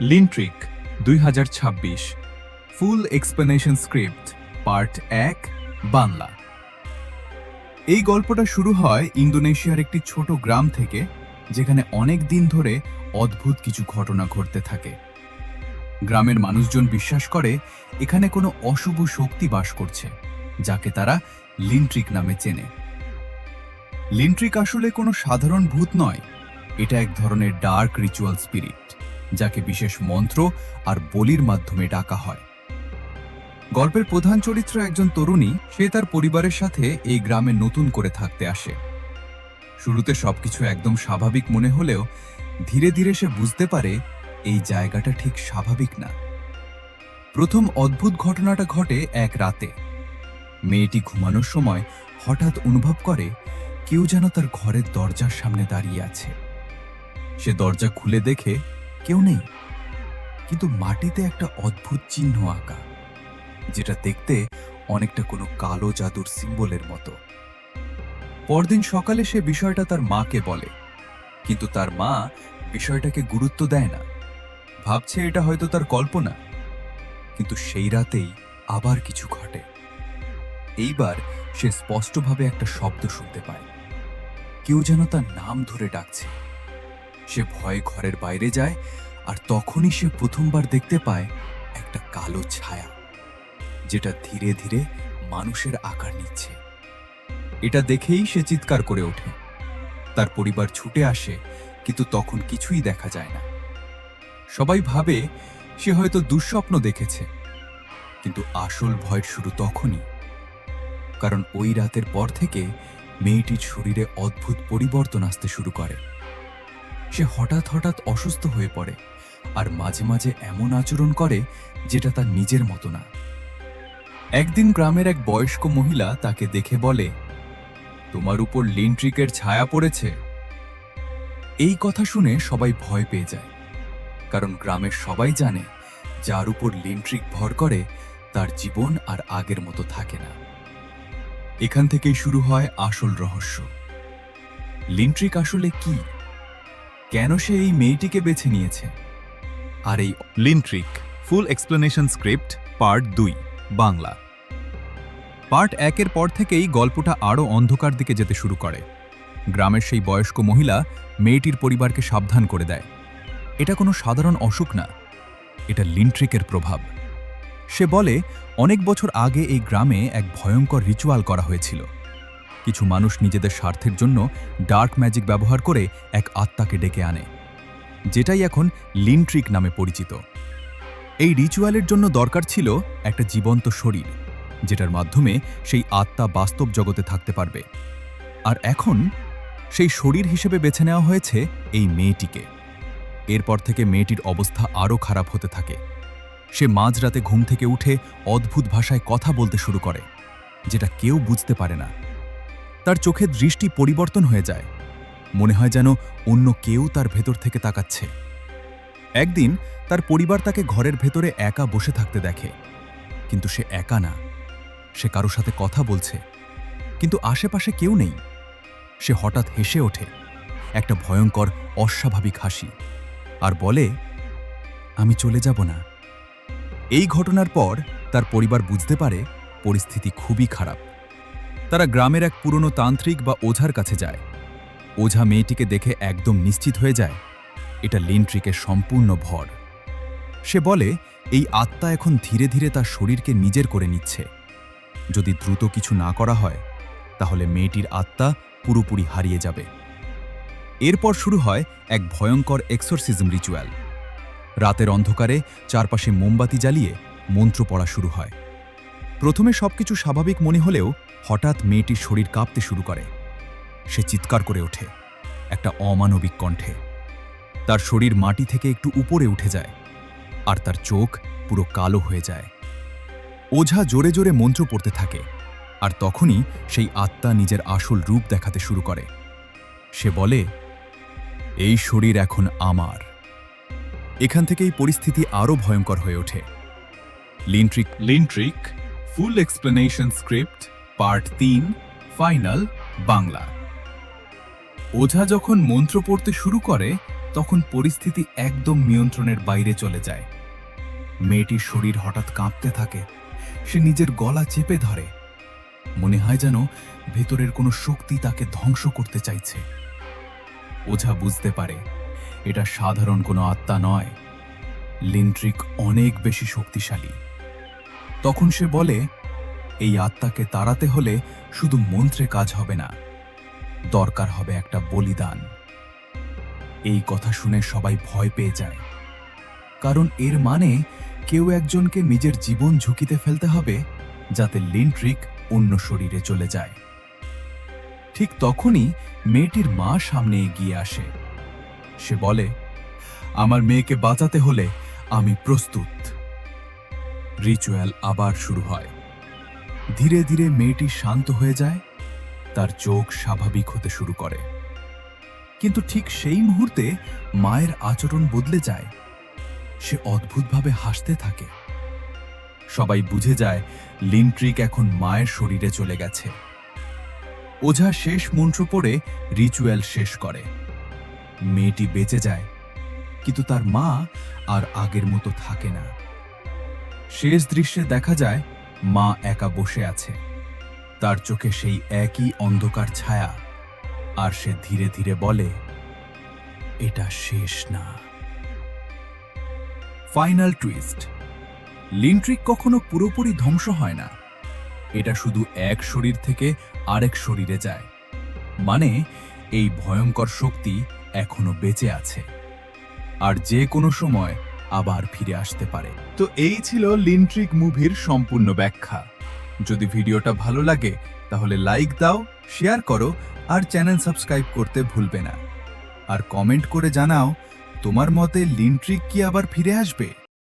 লিনট্রিক ২০২৬ ফুল explanation script part ১ Bangla. এই গল্পটা শুরু হয় ইন্দোনেশিয়ার একটি ছোট গ্রাম থেকে, যেখানে অনেক দিন ধরে অদ্ভুত কিছু ঘটনা ঘটতে থাকে। গ্রামের মানুষজন বিশ্বাস করে এখানে কোনো অশুভ শক্তি বাস করছে, যাকে তারা লিনট্রিক নামে চেনে। লিনট্রিক আসলে কোনো সাধারণ ভূত নয়, এটা এক ধরনের ডার্ক রিচুয়াল স্পিরিট, যাকে বিশেষ মন্ত্র আর বলির মাধ্যমে ডাকা হয়। গল্পের প্রধান চরিত্র একজন তরুণী, সে তার পরিবারের সাথে এই গ্রামে নতুন করে থাকতে আসে। শুরুতে সবকিছু একদম স্বাভাবিক মনে হলেও ধীরে ধীরে সে বুঝতে পারে এই জায়গাটা ঠিক স্বাভাবিক না। প্রথম অদ্ভুত ঘটনাটা ঘটে এক রাতে। মেয়েটি ঘুমানোর সময় হঠাৎ অনুভব করে কেউ যেন তার ঘরের দরজার সামনে দাঁড়িয়ে আছে। সে দরজা খুলে দেখে কেউ নেই, কিন্তু মাটিতে একটা অদ্ভুত চিহ্ন আঁকা, যেটা দেখতে অনেকটা কোনো কালো জাদুর সিম্বলের মতো। পরদিন সকালে সে বিষয়টা তার মাকে বলে, কিন্তু তার মা বিষয়টাকে গুরুত্ব দেয় না, ভাবছে এটা হয়তো তার কল্পনা। কিন্তু সেই রাতেই আবার কিছু ঘটে। এইবার সে স্পষ্টভাবে একটা শব্দ শুনতে পায়, কেউ যেন তার নাম ধরে ডাকছে। সে ভয়ে ঘরের বাইরে যায়, আর তখনই সে প্রথমবার দেখতে পায় একটা কালো ছায়া, যেটা ধীরে ধীরে মানুষের আকার নিচ্ছে। এটা দেখেই সে চিৎকার করে ওঠে। তার পরিবার ছুটে আসে, কিন্তু তখন কিছুই দেখা যায় না। সবাই ভাবে সে হয়তো দুঃস্বপ্ন দেখেছে, কিন্তু আসল ভয় শুরু তখনই, কারণ ওই রাতের পর থেকে মেয়েটির শরীরে অদ্ভুত পরিবর্তন আসতে শুরু করে। সে হঠাৎ হঠাৎ অসুস্থ হয়ে পড়ে, আর মাঝে মাঝে এমন আচরণ করে যেটা তার নিজের মতো না। একদিন গ্রামের এক বয়স্ক মহিলা তাকে দেখে বলে, তোমার উপর লিনট্রিকের ছায়া পড়েছে। এই কথা শুনে সবাই ভয় পেয়ে যায়, কারণ গ্রামের সবাই জানে যার উপর লিনট্রিক ভর করে তার জীবন আর আগের মতো থাকে না। এখান থেকেই শুরু হয় আসল রহস্য। লিনট্রিক আসলে কি, কেন সে এই মেয়েটিকে বেছে নিয়েছে, আর এই লিনট্রিক full explanation script part ২ Bangla. Part ১-এর পর থেকেই গল্পটা আরও অন্ধকার দিকে যেতে শুরু করে। গ্রামের সেই বয়স্ক মহিলা মেয়েটির পরিবারকে সাবধান করে দেয়, এটা কোনো সাধারণ অসুখ না, এটা লিনট্রিকের প্রভাব। সে বলে অনেক বছর আগে এই গ্রামে এক ভয়ঙ্কর রিচুয়াল করা হয়েছিল। কিছু মানুষ নিজেদের স্বার্থের জন্য ডার্ক ম্যাজিক ব্যবহার করে এক আত্মাকে ডেকে আনে, যেটাই এখন লিনট্রিক নামে পরিচিত। এই রিচুয়ালের জন্য দরকার ছিল একটা জীবন্ত শরীর, যেটার মাধ্যমে সেই আত্মা বাস্তব জগতে থাকতে পারবে। আর এখন সেই শরীর হিসেবে বেছে নেওয়া হয়েছে এই মেয়েটিকে। এরপর থেকে মেয়েটির অবস্থা আরও খারাপ হতে থাকে। সে মাঝরাতে ঘুম থেকে উঠে অদ্ভুত ভাষায় কথা বলতে শুরু করে, যেটা কেউ বুঝতে পারে না। তার চোখের দৃষ্টি পরিবর্তন হয়ে যায়, মনে হয় যেন অন্য কেউ তার ভেতর থেকে তাকাচ্ছে। একদিন তার পরিবার তাকে ঘরের ভেতরে একা বসে থাকতে দেখে, কিন্তু সে একা না, সে কারো সাথে কথা বলছে, কিন্তু আশেপাশে কেউ নেই। সে হঠাৎ হেসে ওঠে, একটা ভয়ঙ্কর অস্বাভাবিক হাসি, আর বলে, আমি চলে যাব না। এই ঘটনার পর তার পরিবার বুঝতে পারে পরিস্থিতি খুবই খারাপ। তারা গ্রামের এক পুরনো তান্ত্রিক বা ওঝার কাছে যায়। ওঝা মেয়েটিকে দেখে একদম নিশ্চিত হয়ে যায় এটা লিনট্রিকের সম্পূর্ণ ভর। সে বলে এই আত্মা এখন ধীরে ধীরে তার শরীরকে নিজের করে নিচ্ছে। যদি দ্রুত কিছু না করা হয়, তাহলে মেয়েটির আত্মা পুরোপুরি হারিয়ে যাবে। এরপর শুরু হয় এক ভয়ঙ্কর এক্সোরসিজম রিচুয়াল। রাতের অন্ধকারে চারপাশে মোমবাতি জ্বালিয়ে মন্ত্র পড়া শুরু হয়। প্রথমে সবকিছু স্বাভাবিক মনে হলেও হঠাৎ মেয়েটির শরীর কাঁপতে শুরু করে। সে চিৎকার করে ওঠে, একটা অমানবিক কণ্ঠে। তার শরীর মাটি থেকে একটু উপরে উঠে যায়, আর তার চোখ পুরো কালো হয়ে যায়। ওঝা জোরে জোরে মন্ত্র পড়তে থাকে, আর তখনই সেই আত্মা নিজের আসল রূপ দেখাতে শুরু করে। সে বলে, এই শরীর এখন আমার। এখান থেকেই পরিস্থিতি আরও ভয়ঙ্কর হয়ে ওঠে। লিনট্রিক full explanation script part ৩ final Bangla. ওঝা যখন মন্ত্র পড়তে শুরু করে, তখন পরিস্থিতি একদম নিয়ন্ত্রণের বাইরে চলে যায়। মেয়েটির শরীর হঠাৎ কাঁপতে থাকে। সে নিজের গলা চেপে ধরে। মনে হয় যেন ভেতরের কোনো শক্তি তাকে ধ্বংস করতে চাইছে। ওঝা বুঝতে পারে এটা সাধারণ কোনো আত্মা নয়, লিন্ট্রিক অনেক বেশি শক্তিশালী। তখন সে বলে, এই আত্মাকে তাড়াতে হলে শুধু মন্ত্রে কাজ হবে না, দরকার হবে একটা বলিদান। এই কথা শুনে সবাই ভয় পেয়ে যায়, কারণ এর মানে কেউ একজনকে নিজের জীবন ঝুঁকিতে ফেলতে হবে যাতে লিন্ট্রিক অন্য শরীরে চলে যায়। ঠিক তখনই মেয়েটির মা সামনে এগিয়ে আসে। সে বলে, আমার মেয়েকে বাঁচাতে হলে আমি প্রস্তুত। রিচুয়াল আবার শুরু হয়। ধীরে ধীরে মেয়েটি শান্ত হয়ে যায়, তার চোখ স্বাভাবিক হতে শুরু করে। কিন্তু ঠিক সেই মুহূর্তে মায়ের আচরণ বদলে যায়। সে অদ্ভুতভাবে হাসতে থাকে। সবাই বুঝে যায় লিন্ট্রিক এখন মায়ের শরীরে চলে গেছে। ওঝা শেষ মন্ত্র পড়ে রিচুয়াল শেষ করে। মেয়েটি বেঁচে যায়, কিন্তু তার মা আর আগের মতো থাকে না। শেষ দৃশ্যে দেখা যায় মা একা বসে আছে, তার চোখে সেই একই অন্ধকার ছায়া, আর সে ধীরে ধীরে বলে, এটা শেষ না। ফাইনাল টুইস্ট, লিন্ট্রিক কখনো পুরোপুরি ধ্বংস হয় না। এটা শুধু এক শরীর থেকে আরেক শরীরে যায়, মানে এই ভয়ঙ্কর শক্তি এখনো বেঁচে আছে, আর যে কোনো সময় আবার ফিরে আসতে পারে। তো এই ছিল লিন্ট্রিক মুভির সম্পূর্ণ ব্যাখ্যা। যদি ভিডিওটা ভালো লাগে তাহলে লাইক দাও, শেয়ার করো, আর চ্যানেল সাবস্ক্রাইব করতে ভুলবে না। আর কমেন্ট করে জানাও তোমার মতে লিন্ট্রিক কি আবার ফিরে আসবে।